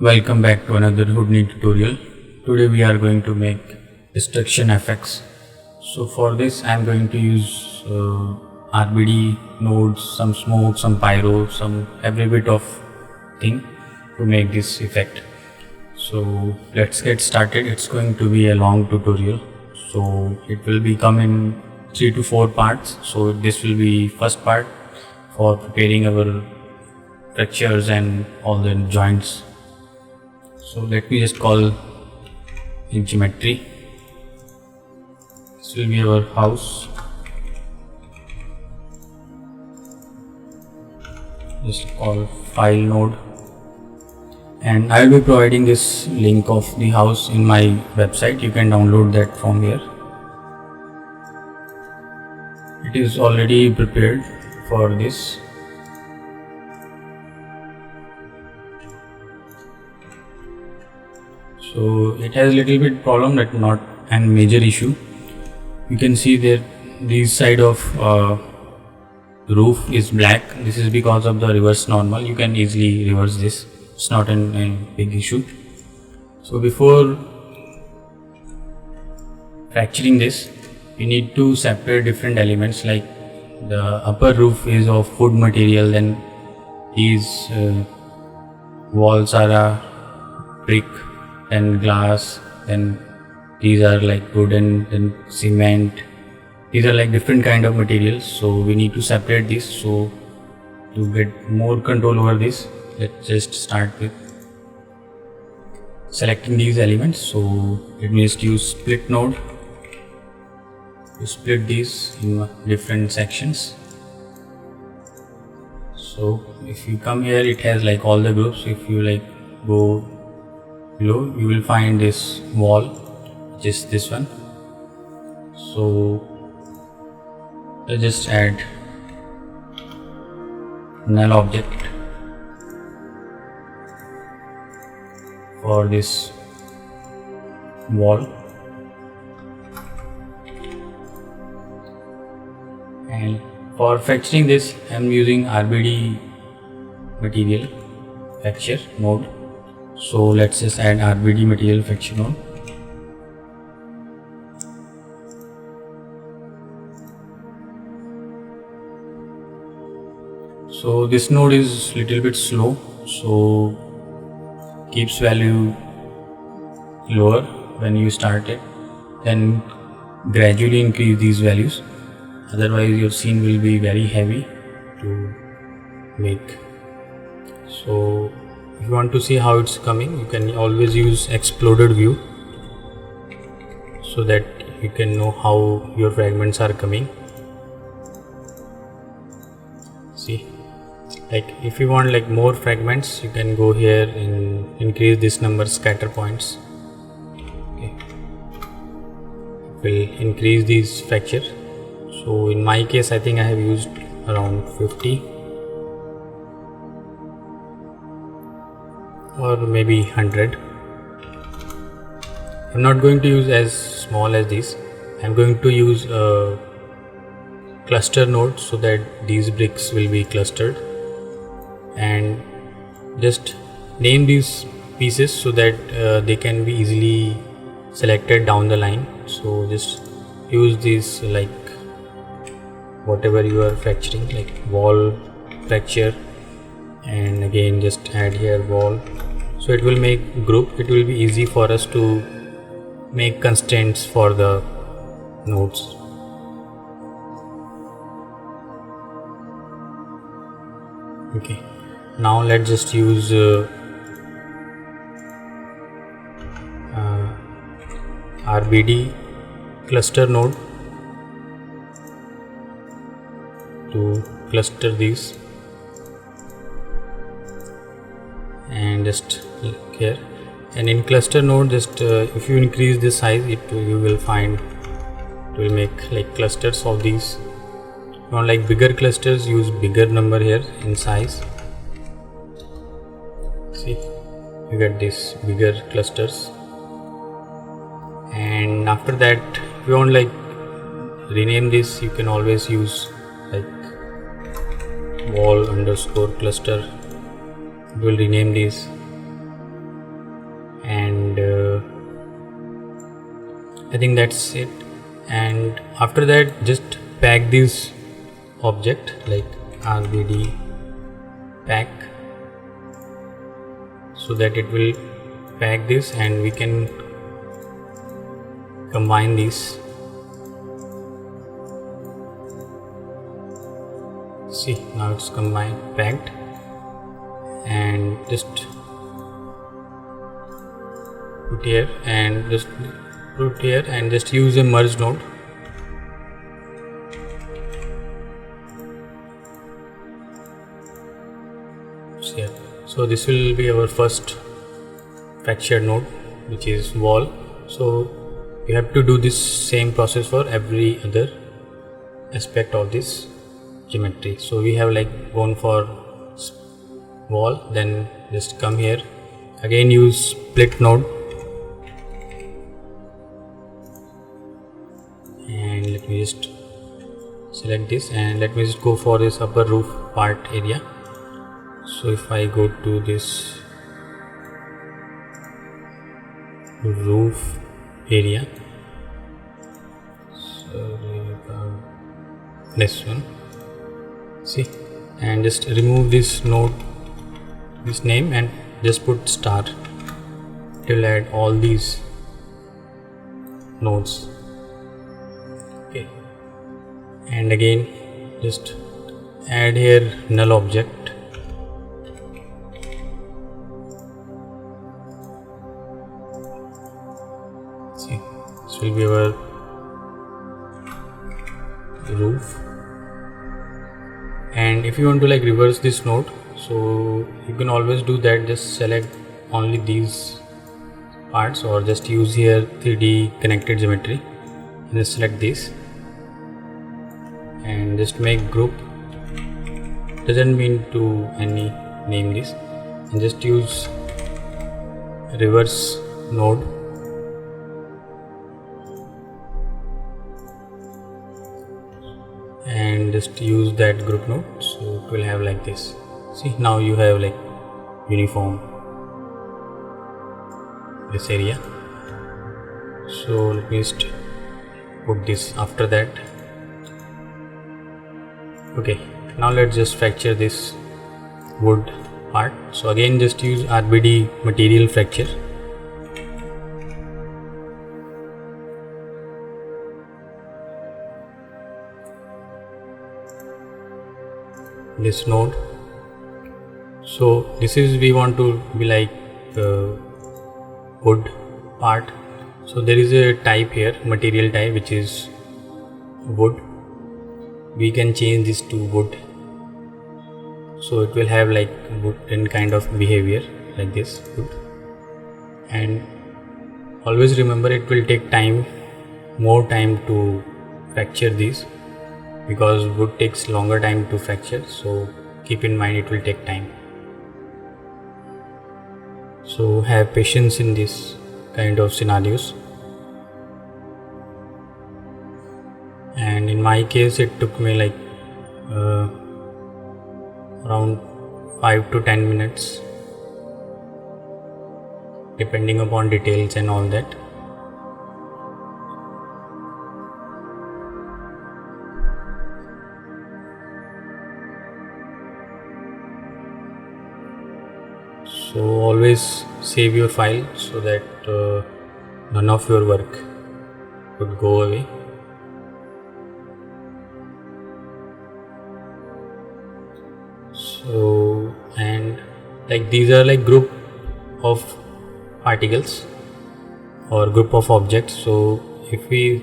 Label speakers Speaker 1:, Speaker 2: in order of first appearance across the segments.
Speaker 1: Welcome back to another Houdini tutorial. Today we are going to make destruction effects. So for this I am going to use RBD nodes, some smoke, some pyro, some every bit of thing to make this effect. So let's get started. It's going to be a long tutorial. So it will be come in 3 to 4 parts. So this will be first part for preparing our fractures and all the joints. So let me just call in geometry. This will be our house. Just call file node, and I will be providing this link of the house in my website. You can download that from here. It is already prepared for this. So it has a little bit problem, that not a major issue. You can see that this side of roof is black. This is because of the reverse normal. You can easily reverse this. It's not a big issue. So before fracturing this, we need to separate different elements. Like the upper roof is of wood material, then these walls are a brick and glass, then these are like wooden, then cement. These are like different kind of materials, so we need to separate this. So to get more control over this, let's just start with selecting these elements. So let me just use split node to split these in different sections. So if you come here, it has like all the groups. If you like go below, you will find this wall, which is this one. So let's just add null object for this wall, and for fracturing this I am using RBD material fracture node. So let's just add RBD material fracture node. So this node is little bit slow, so keeps value lower when you start it, then gradually increase these values. Otherwise your scene will be very heavy to make. So if you want to see how it's coming, you can always use exploded view, so that you can know how your fragments are coming. See, like if you want like more fragments, you can go here and increase this number scatter points. Okay, it will increase these fracture. So in my case, I think I have used around 50 or maybe 100. I'm not going to use as small as this. I'm going to use a cluster node, so that these bricks will be clustered, and just name these pieces so that they can be easily selected down the line. So just use these like whatever you are fracturing, like wall fracture, and again just add here wall. So it will make group. It will be easy for us to make constraints for the nodes. Okay, now let's just use RBD cluster node to cluster these, and just click here, and in cluster node just if you increase the size, you will find it will make like clusters of these. If you want like bigger clusters, use bigger number here in size. See, you get these bigger clusters. And after that, if you want like rename this, you can always use like wall underscore cluster. We will rename these. I think that's it. And after that, just pack this object like RBD pack, so that it will pack this and we can combine these. See, now it's combined, packed, and just put here and just put here and just use a merge node. So this will be our first fracture node, which is wall. So you have to do this same process for every other aspect of this geometry. So we have like gone for wall, then just come here again, use split node, and let me just select this and let me just go for this upper roof part area. So if I go to this roof area, so this one, see, and just remove this node, this name, and just put star. It will add all these nodes. Okay, and again just add here null object. See, this will be our roof. And if you want to like reverse this node, so you can always do that. Just select only these parts, or just use here 3D connected geometry and just select this and just make group. Doesn't mean to any name this, and just use reverse node. And just use that group node, so it will have like this. See, now you have like uniform this area. So let me just put this after that. Okay, now let's just fracture this wood part. So again just use RBD material fracture. This node. So this is, we want to be like wood part. So there is a type here, material type, which is wood. We can change this to wood, so it will have like wooden kind of behavior like this, wood. And always remember, it will take time, more time to fracture these, because wood takes longer time to fracture. So keep in mind, it will take time. So have patience in this kind of scenarios. And in my case, it took me like around 5 to 10 minutes, depending upon details and all that. So always save your file, so that none of your work would go away. So, and like these are like group of particles or group of objects. So if we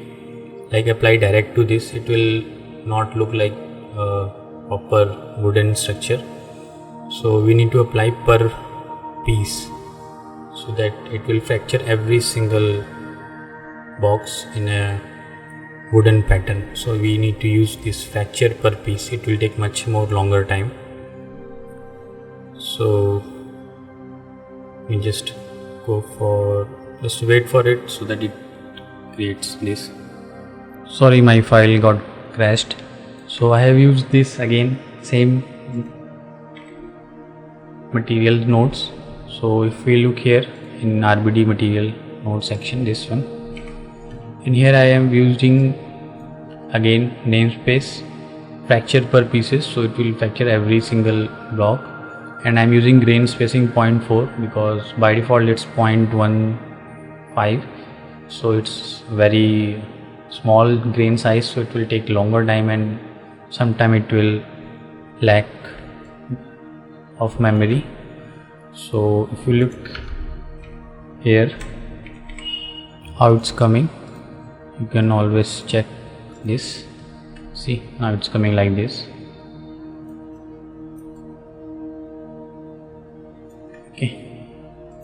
Speaker 1: like apply direct to this, it will not look like a proper wooden structure. So we need to apply per piece, so that it will fracture every single box in a wooden pattern. So we need to use this fracture per piece. It will take much more longer time. So we just go for, just wait for it so that it creates this. Sorry, my file got crashed. So I have used this again, same material nodes. So if we look here in RBD material node section, this one, In here I am using again namespace fracture per pieces, so it will fracture every single block, and I'm using grain spacing 0.4 because by default it's 0.15, so it's very small grain size, so it will take longer time and sometime it will lack of memory. So if you look here how it's coming, you can always check this. See, now it's coming like this. Okay,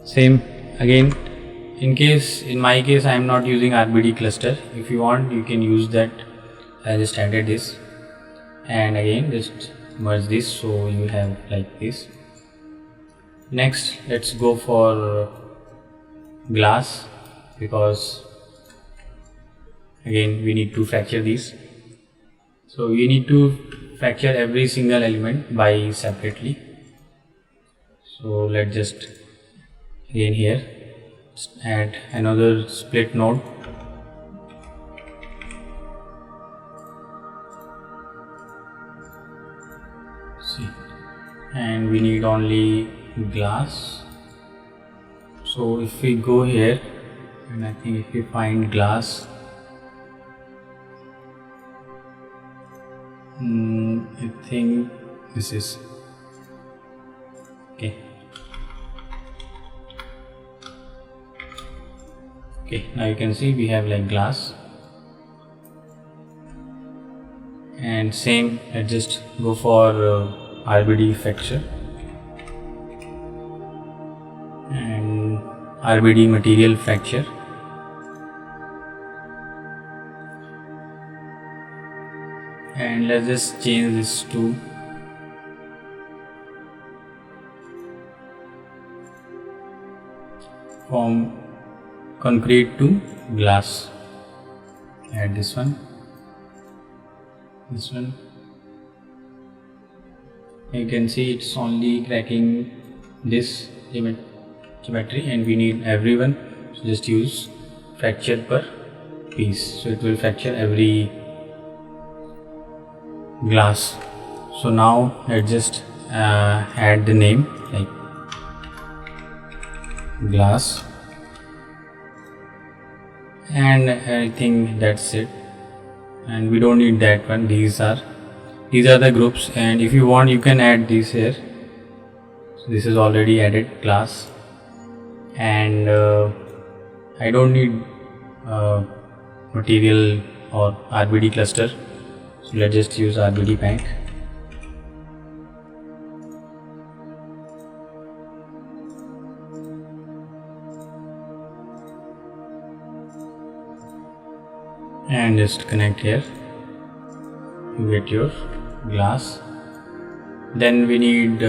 Speaker 1: same again. In my case I am not using RBD cluster. If you want, you can use that. I just added this, and again just merge this so you have like this. Next, let's go for glass, because again we need to fracture these. So we need to fracture every single element by separately. So let's just again here add another split node. See, and we need only glass. So if we go here, and I think if we find glass, I think this is okay. Okay, now you can see we have like glass, and same, let's just go for RBD fracture and RBD material fracture. And let's just change this to from concrete to glass. Add this one, you can see it's only cracking this geometry, and we need everyone, so just use fracture per piece, so it will fracture every glass. So now let's just add the name like glass, and I think that's it, and we don't need that one. These are the groups, and if you want you can add these here. So this is already added glass, and I don't need material or RBD cluster, so let's just use RBD bank. And just connect here, you get your glass. Then we need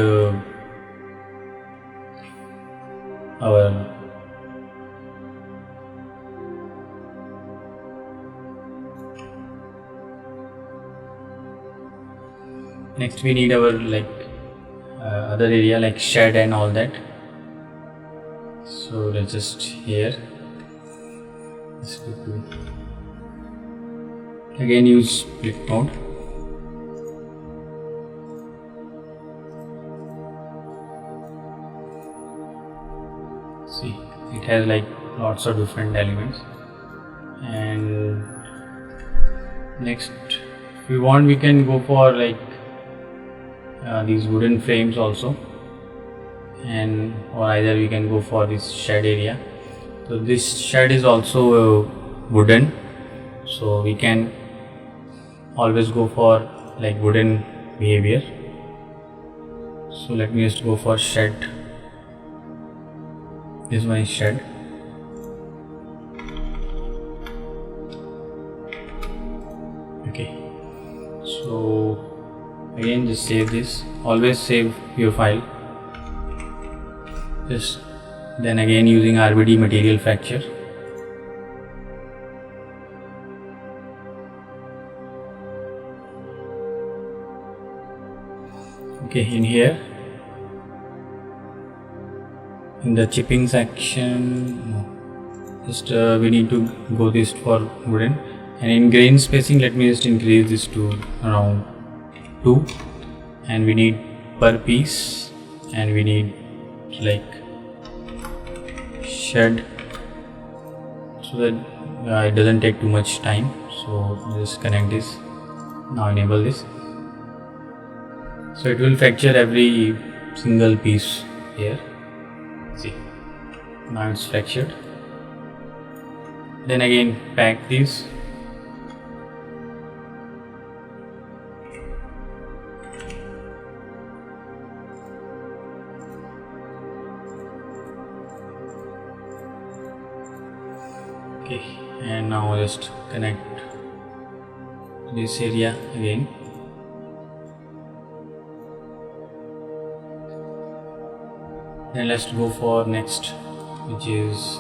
Speaker 1: our next we need our like other area like shed and all that. So let's just here again use split mode. See, it has like lots of different elements. And next, if we want, we can go for like these wooden frames also, and or either we can go for this shed area. So this shed is also wooden, so we can always go for like wooden behavior. So let me just go for shed. This one is shed. Okay, so again just save this, always save your file. Just then again using RBD material fracture. Okay, in here in the chipping section, just we need to go this for wooden, and in grain spacing let me just increase this to around 2, and we need per piece, and we need like shed so that it doesn't take too much time. So just connect this, now enable this, so it will fracture every single piece here. See, now it's fractured. Then again pack these, okay, and now just connect this area again. Then let's go for next, which is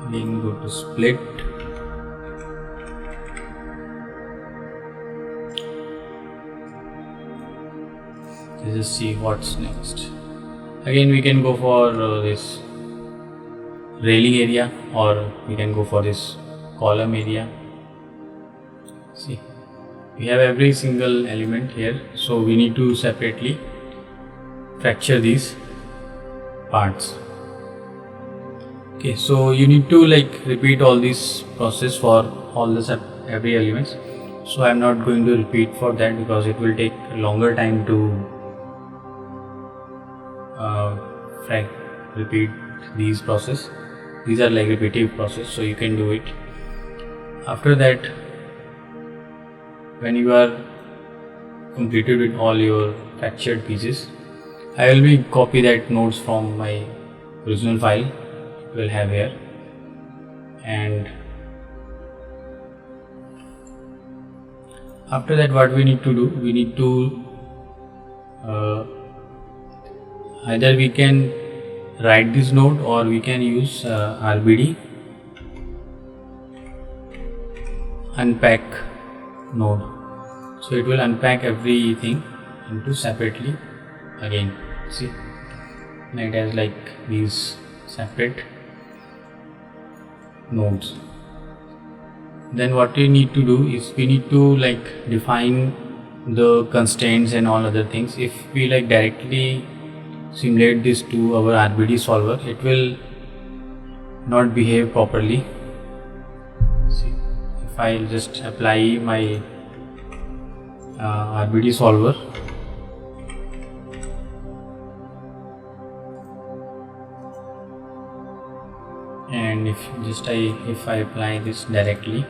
Speaker 1: again go to split, let's just see what's next. Again we can go for this railing area, or we can go for this column area. See, we have every single element here, so we need to separately fracture these parts. Okay, so you need to like repeat all this process for all the every elements. So I'm not going to repeat for that because it will take a longer time to repeat these process. These are like repetitive process, so you can do it. After that, when you are completed with all your fractured pieces, I will be copy that nodes from my original file. It will have here, and after that what we need to do, we need to either we can write this node, or we can use RBD unpack node. So it will unpack everything into separately again. See, it has like these separate nodes. Then what we need to do is we need to like define the constraints and all other things. If we like directly simulate this to our RBD solver, it will not behave properly. See, if I just apply my RBD solver, and if I apply this directly,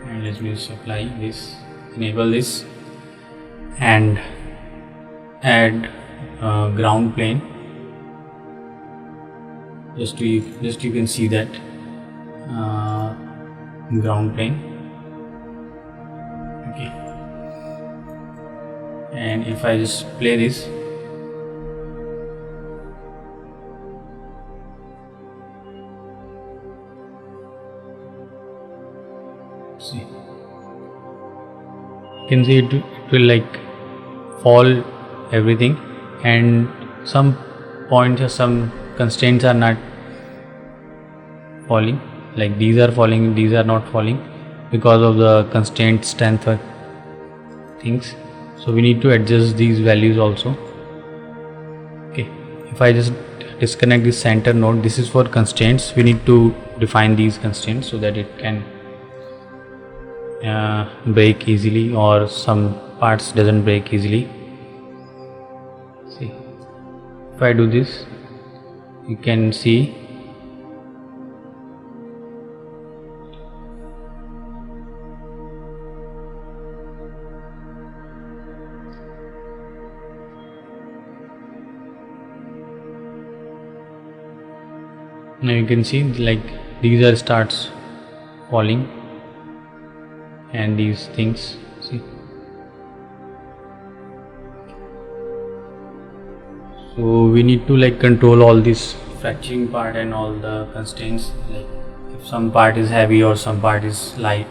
Speaker 1: and let me just apply this, enable this, and add ground plane, just you can see that ground plane. Okay, and if I just play this, see, you can see it will like fall everything, and some points or some constraints are not falling, like these are falling, these are not falling because of the constraint strength or things. So we need to adjust these values also. Okay, if I just disconnect this center node, this is for constraints. We need to define these constraints so that it can break easily, or some parts doesn't break easily. See, if I do this, you can see now, you can see like these are starts falling, and these things, see. So we need to like control all this fracturing part and all the constraints, like if some part is heavy or some part is light.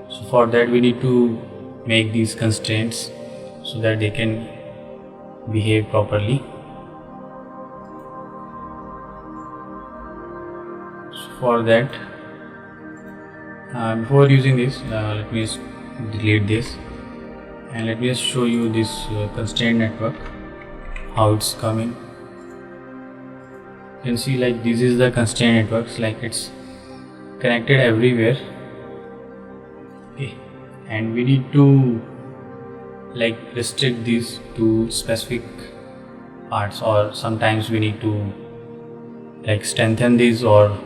Speaker 1: So for that we need to make these constraints so that they can behave properly. So for that, before using this, let me just delete this and let me just show you this constraint network, how it's coming. You can see like this is the constraint networks, like it's connected everywhere. Okay, and we need to like restrict these to specific parts, or sometimes we need to like strengthen these or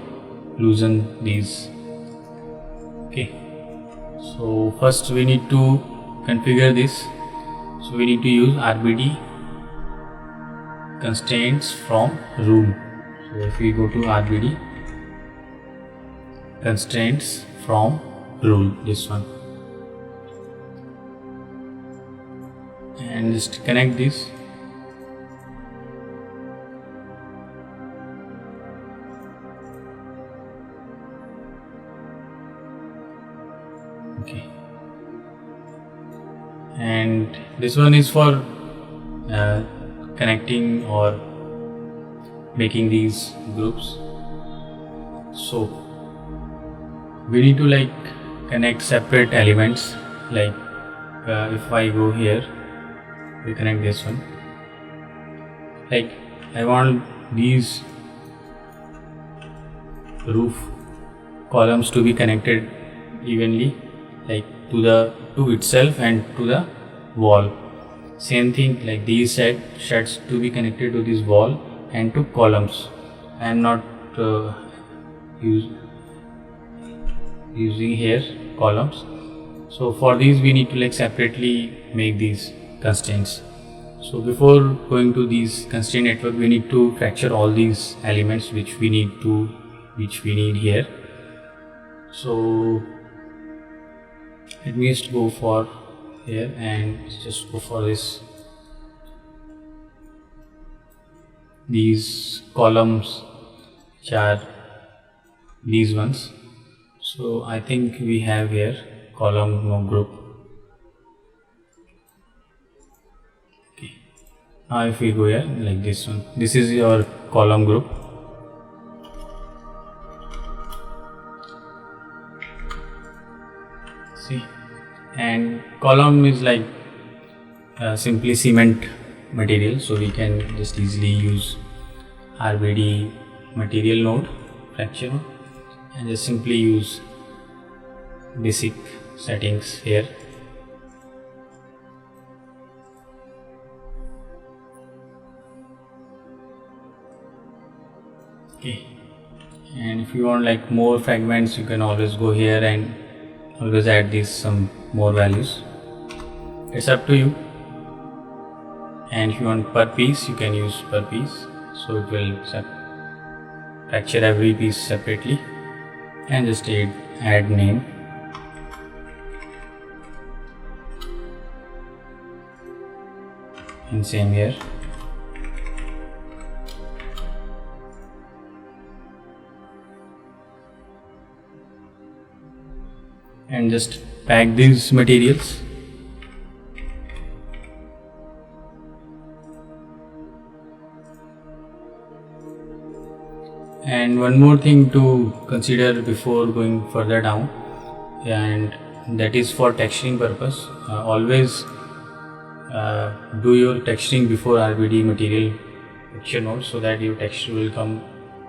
Speaker 1: loosen these. Okay, so first we need to configure this. So we need to use RBD constraints from rule. So if we go to RBD constraints from rule, this one, and just connect this. Okay, and this one is for connecting or making these groups. So we need to like connect separate elements, like if I go here, we connect this one. Like I want these roof columns to be connected evenly, like to itself and to the wall. Same thing, like these sheds to be connected to this wall and to columns. I am not using here columns. So for these we need to like separately make these constraints. So before going to these constraint network, we need to fracture all these elements which we need here. So let me just go for here and just go for these columns, which are these ones. So I think we have here column no group. Okay, now if we go here like this one, this is your column group. See, and column is like simply cement material, so we can just easily use RBD material node, fracture node, and just simply use basic settings here. Okay, and if you want like more fragments, you can always go here and always add these some more values. It's up to you. And if you want per piece, you can use per piece, so it will fracture every piece separately, and just add name. And same here. And just pack these materials. And one more thing to consider before going further down, and that is for texturing purpose. Always do your texturing before RBD material texture node, so that your texture will come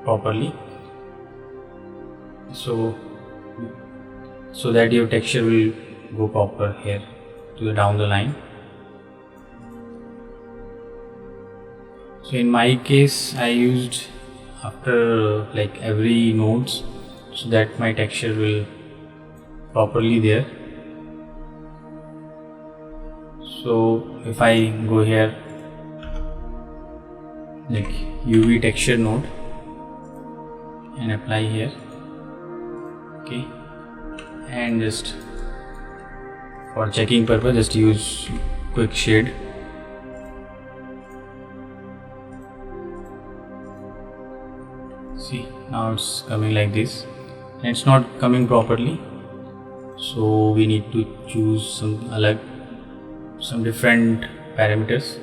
Speaker 1: properly. So that your texture will go proper here to the down the line. So in my case, I used after like every nodes, so that my texture will properly there. So if I go here like UV texture node and apply here, okay, and just for checking purpose, just use quick shade. See, now it's coming like this, and it's not coming properly, so we need to choose some different parameters,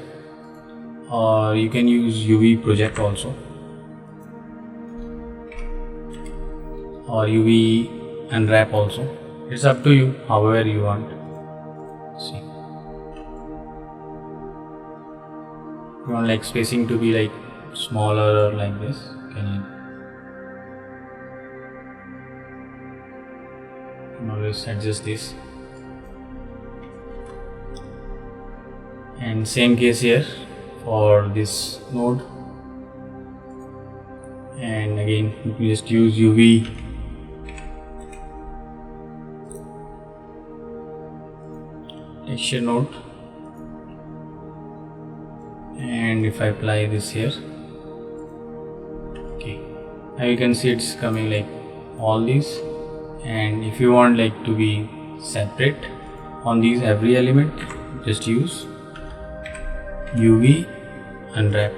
Speaker 1: or you can use UV project also. or UV unwrap also. It's up to you, however you want. See, you want like spacing to be like smaller or like this, can you always adjust this. And same case here for this node, and again you just use UV texture node, and if I apply this here, okay, now you can see it's coming like all these. And if you want like to be separate on these every element, just use UV unwrap.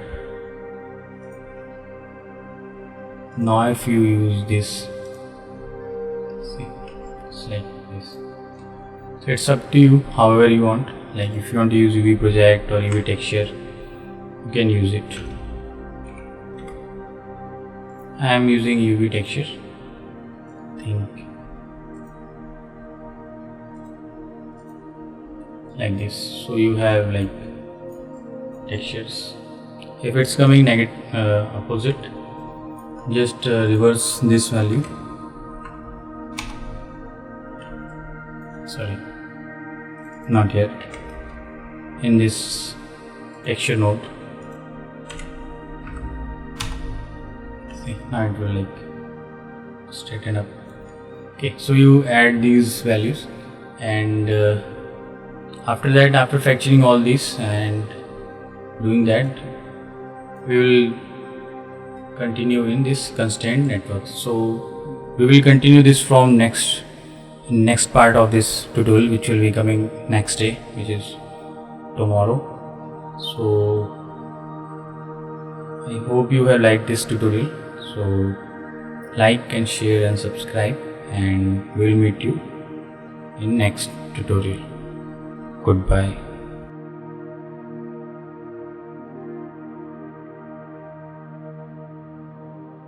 Speaker 1: Now if you use this, see, it's like this. So it's up to you, however you want. Like if you want to use UV project or UV texture, you can use it. I am using UV texture, I think, like this. So you have like textures. If it's coming opposite, just reverse this value. Sorry, not yet. In this texture node, see, now it will like straighten up. Okay, so you add these values, and after that, after fracturing all these and doing that, we will continue in this constraint network. So we will continue this from next part of this tutorial, which will be coming next day, which is tomorrow. So I hope you have liked this tutorial. So like and share and subscribe, and we'll meet you in next tutorial. Goodbye.